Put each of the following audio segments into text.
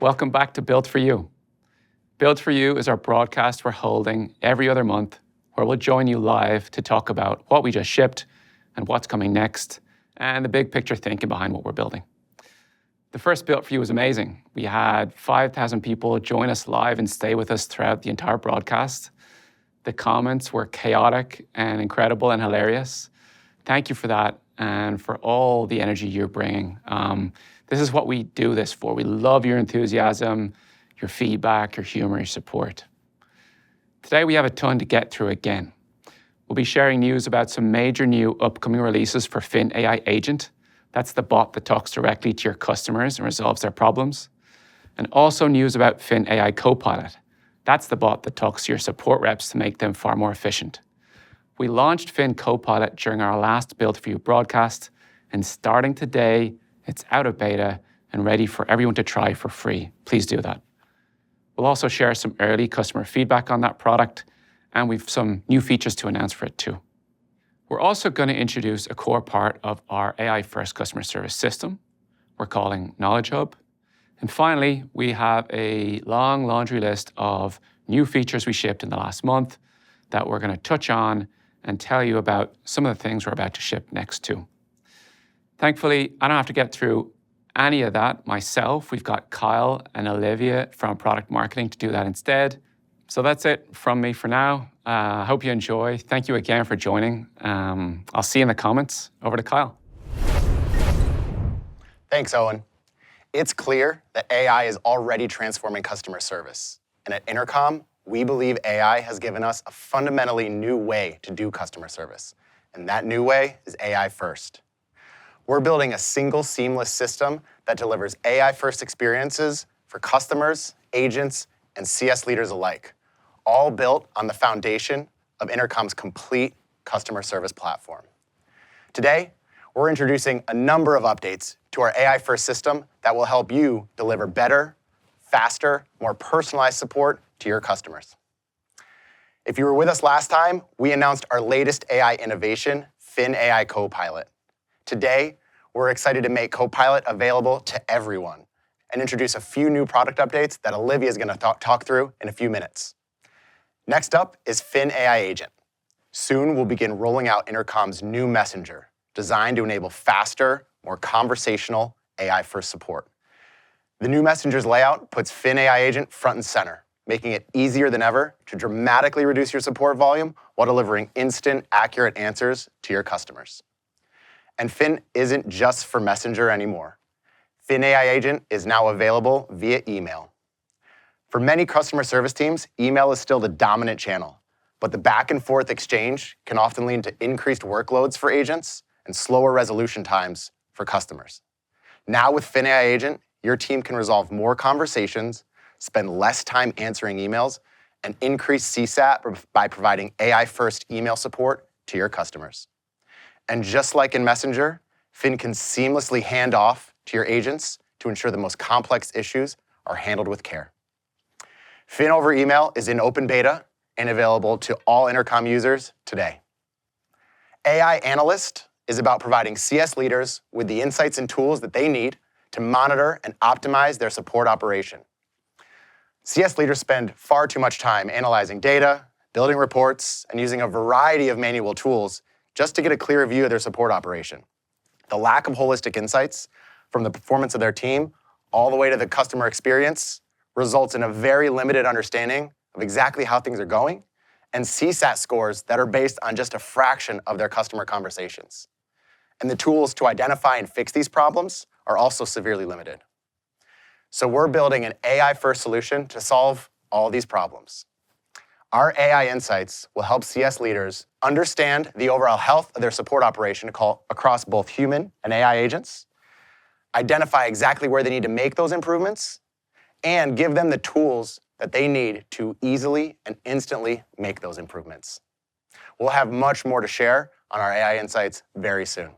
Welcome back to Built for You. Built for You is our broadcast we're holding every other month, where we'll join you live to talk about what we just shipped and what's coming next, and the big picture thinking behind what we're building. The first Built for You was amazing. We had 5,000 people join us live and stay with us throughout the entire broadcast. The comments were chaotic and incredible and hilarious. Thank you for that and for all the energy you're bringing. This is what we do this for. We love your enthusiasm, your feedback, your humor, your support. Today we have a ton to get through again. We'll be sharing news about some major new upcoming releases for Fin AI Agent. That's the bot that talks directly to your customers and resolves their problems. And also news about Fin AI Copilot. That's the bot that talks to your support reps to make them far more efficient. We launched Fin Copilot during our last Built for You broadcast, and starting today, it's out of beta and ready for everyone to try for free. Please do that. We'll also share some early customer feedback on that product, and we've some new features to announce for it too. We're also going to introduce a core part of our AI-first customer service system we're calling Knowledge Hub. And finally, we have a long laundry list of new features we shipped in the last month that we're going to touch on and tell you about some of the things we're about to ship next too. Thankfully, I don't have to get through any of that myself. We've got Kyle and Olivia from product marketing to do that instead. So that's it from me for now. I hope you enjoy. Thank you again for joining. I'll see you in the comments. Over to Kyle. Thanks, Owen. It's clear that AI is already transforming customer service. And at Intercom, we believe AI has given us a fundamentally new way to do customer service. And that new way is AI first. We're building a single seamless system that delivers AI first experiences for customers, agents, and CS leaders alike, all built on the foundation of Intercom's complete customer service platform. Today, we're introducing a number of updates to our AI-first system that will help you deliver better, faster, more personalized support to your customers. If you were with us last time, we announced our latest AI innovation, Fin AI Copilot. Today, we're excited to make Copilot available to everyone and introduce a few new product updates that Olivia is going to talk through in a few minutes. Next up is Fin AI Agent. Soon, we'll begin rolling out Intercom's new messenger, designed to enable faster, more conversational AI-first support. The new messenger's layout puts Fin AI Agent front and center, making it easier than ever to dramatically reduce your support volume while delivering instant, accurate answers to your customers. And Fin isn't just for Messenger anymore. Fin AI Agent is now available via email. For many customer service teams, email is still the dominant channel, but the back and forth exchange can often lead to increased workloads for agents and slower resolution times for customers. Now with Fin AI Agent, your team can resolve more conversations, spend less time answering emails, and increase CSAT by providing AI-first email support to your customers. And just like in Messenger, Fin can seamlessly hand off to your agents to ensure the most complex issues are handled with care. Fin over email is in open beta and available to all Intercom users today. AI Analyst is about providing CS leaders with the insights and tools that they need to monitor and optimize their support operation. CS leaders spend far too much time analyzing data, building reports, and using a variety of manual tools just to get a clear view of their support operation. The lack of holistic insights from the performance of their team all the way to the customer experience results in a very limited understanding of exactly how things are going and CSAT scores that are based on just a fraction of their customer conversations. And the tools to identify and fix these problems are also severely limited. So we're building an AI-first solution to solve all these problems. Our AI insights will help CS leaders understand the overall health of their support operation across both human and AI agents, identify exactly where they need to make those improvements, and give them the tools that they need to easily and instantly make those improvements. We'll have much more to share on our AI insights very soon.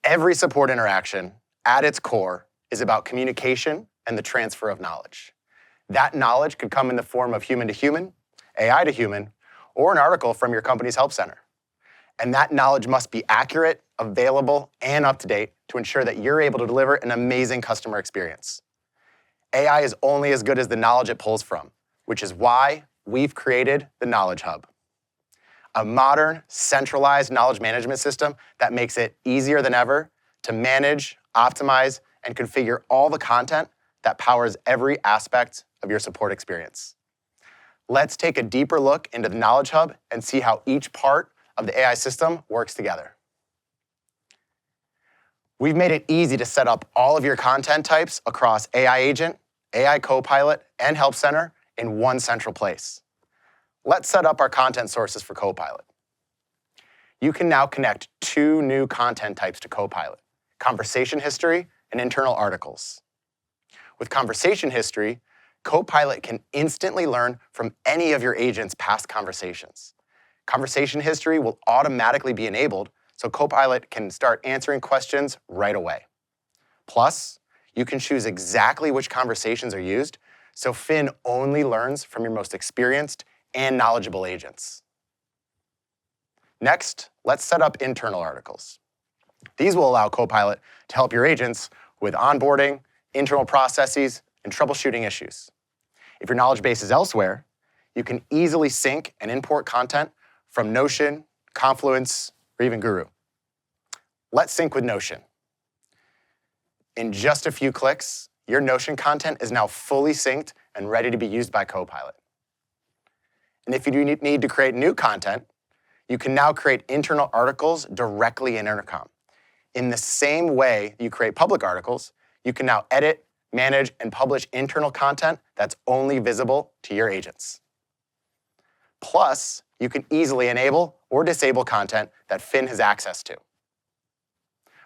Every support interaction, at its core, is about communication and the transfer of knowledge. That knowledge could come in the form of human to human, AI to human, or an article from your company's help center. And that knowledge must be accurate, available, and up to date to ensure that you're able to deliver an amazing customer experience. AI is only as good as the knowledge it pulls from, which is why we've created the Knowledge Hub, a modern, centralized knowledge management system that makes it easier than ever to manage, optimize, and configure all the content that powers every aspect of your support experience. Let's take a deeper look into the Knowledge Hub and see how each part of the AI system works together. We've made it easy to set up all of your content types across AI Agent, AI Copilot, and Help Center in one central place. Let's set up our content sources for Copilot. You can now connect two new content types to Copilot: conversation history and internal articles. With conversation history, Copilot can instantly learn from any of your agent's past conversations. Conversation history will automatically be enabled, so Copilot can start answering questions right away. Plus, you can choose exactly which conversations are used, so Fin only learns from your most experienced and knowledgeable agents. Next, let's set up internal articles. These will allow Copilot to help your agents with onboarding, internal processes, and troubleshooting issues. If your knowledge base is elsewhere, you can easily sync and import content from Notion, Confluence, or even Guru. Let's sync with Notion. In just a few clicks, your Notion content is now fully synced and ready to be used by Copilot. And if you do need to create new content, you can now create internal articles directly in Intercom. In the same way you create public articles, you can now edit, manage, and publish internal content that's only visible to your agents. Plus, you can easily enable or disable content that Fin has access to.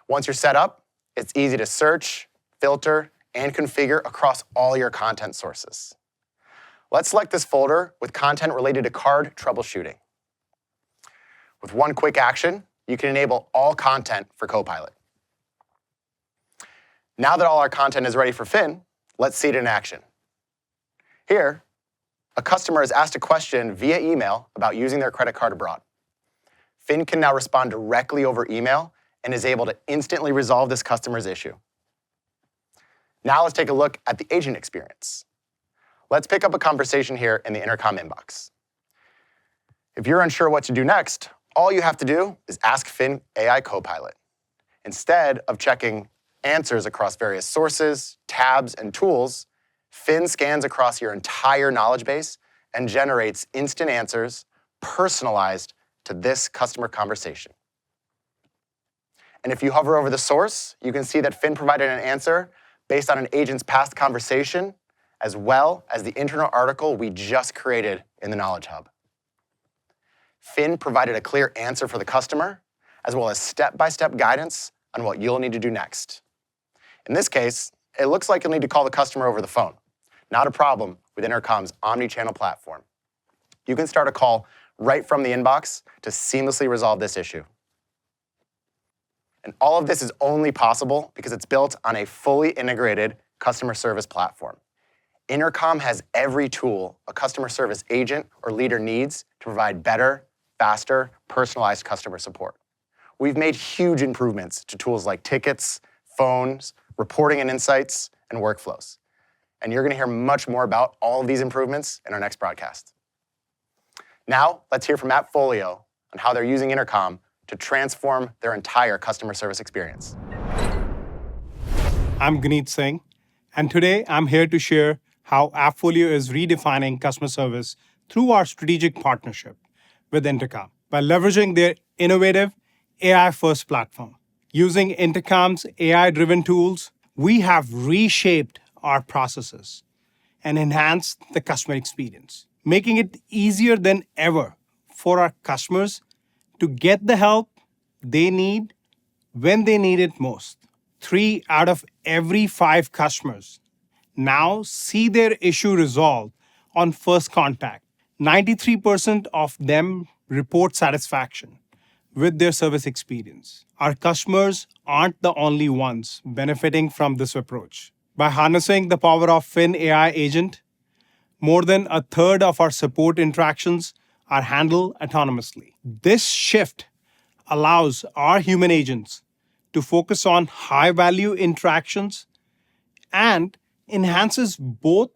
Once you're set up, it's easy to search, filter, and configure across all your content sources. Let's select this folder with content related to card troubleshooting. With one quick action, you can enable all content for Copilot. Now that all our content is ready for Fin, let's see it in action. Here, a customer has asked a question via email about using their credit card abroad. Fin can now respond directly over email and is able to instantly resolve this customer's issue. Now let's take a look at the agent experience. Let's pick up a conversation here in the Intercom inbox. If you're unsure what to do next, all you have to do is ask Fin AI Copilot. Instead of checking answers across various sources, tabs, and tools, Fin scans across your entire knowledge base and generates instant answers personalized to this customer conversation. And if you hover over the source, you can see that Fin provided an answer based on an agent's past conversation, as well as the internal article we just created in the Knowledge Hub. Fin provided a clear answer for the customer, as well as step-by-step guidance on what you'll need to do next. In this case, it looks like you'll need to call the customer over the phone. Not a problem with Intercom's omni-channel platform. You can start a call right from the inbox to seamlessly resolve this issue. And all of this is only possible because it's built on a fully integrated customer service platform. Intercom has every tool a customer service agent or leader needs to provide better, faster, personalized customer support. We've made huge improvements to tools like tickets, phones, reporting and insights, and workflows. And you're going to hear much more about all of these improvements in our next broadcast. Now, let's hear from AppFolio on how they're using Intercom to transform their entire customer service experience. I'm Guneet Singh, and today I'm here to share how AppFolio is redefining customer service through our strategic partnership with Intercom by leveraging their innovative AI-first platform. Using Intercom's AI-driven tools, we have reshaped our processes and enhanced the customer experience, making it easier than ever for our customers to get the help they need when they need it most. 3 out of every 5 customers now see their issue resolved on first contact. 93% of them report satisfaction with their service experience. Our customers aren't the only ones benefiting from this approach. By harnessing the power of Fin AI Agent, more than a third of our support interactions are handled autonomously. This shift allows our human agents to focus on high-value interactions and enhances both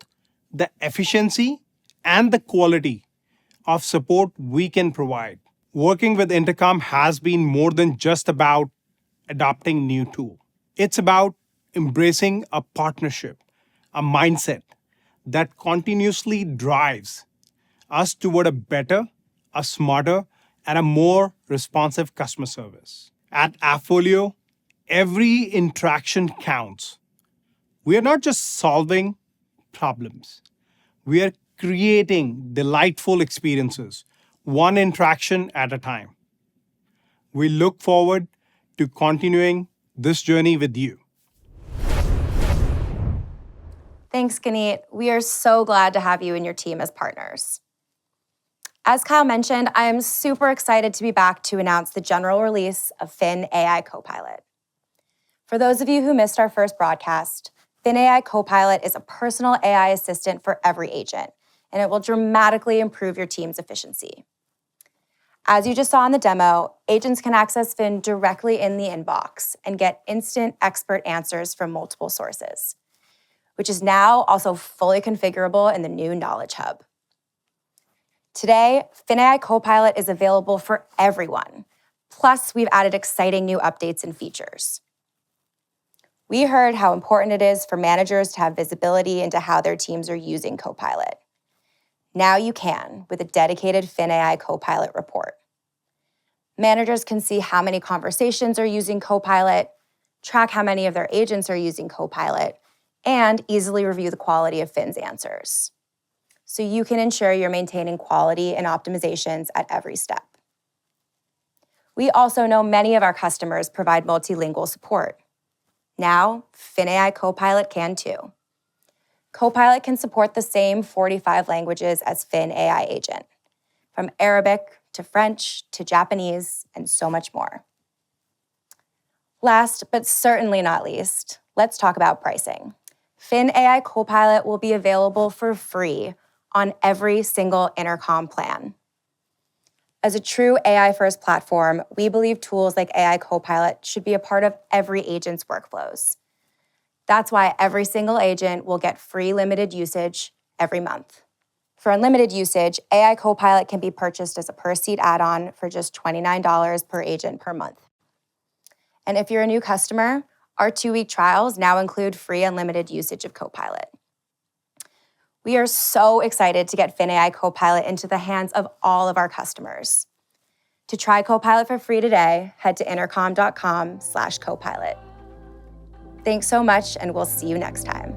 the efficiency and the quality of support we can provide. Working with Intercom has been more than just about adopting new tool. It's about embracing a partnership, a mindset that continuously drives us toward a better, a smarter, and a more responsive customer service. At AppFolio, every interaction counts. We are not just solving problems. We are creating delightful experiences, one interaction at a time. We look forward to continuing this journey with you. Thanks, Guneet. We are so glad to have you and your team as partners. As Kyle mentioned, I am super excited to be back to announce the general release of Fin AI Copilot. For those of you who missed our first broadcast, Fin AI Copilot is a personal AI assistant for every agent, and it will dramatically improve your team's efficiency. As you just saw in the demo, agents can access Fin directly in the inbox and get instant expert answers from multiple sources, which is now also fully configurable in the new Knowledge Hub. Today, Fin AI Copilot is available for everyone. Plus, we've added exciting new updates and features. We heard how important it is for managers to have visibility into how their teams are using Copilot. Now you can with a dedicated Fin AI Copilot report. Managers can see how many conversations are using Copilot, track how many of their agents are using Copilot, and easily review the quality of Fin's answers. So you can ensure you're maintaining quality and optimizations at every step. We also know many of our customers provide multilingual support. Now, Fin AI Copilot can too. Copilot can support the same 45 languages as Fin AI Agent, from Arabic to French to Japanese, and so much more. Last, but certainly not least, let's talk about pricing. Fin AI Copilot will be available for free on every single Intercom plan. As a true AI-first platform, we believe tools like AI Copilot should be a part of every agent's workflows. That's why every single agent will get free limited usage every month. For unlimited usage, AI Copilot can be purchased as a per-seat add-on for just $29 per agent per month. And if you're a new customer, our 2-week trials now include free unlimited usage of Copilot. We are so excited to get Fin AI Copilot into the hands of all of our customers. To try Copilot for free today, head to intercom.com/copilot. Thanks so much, and we'll see you next time.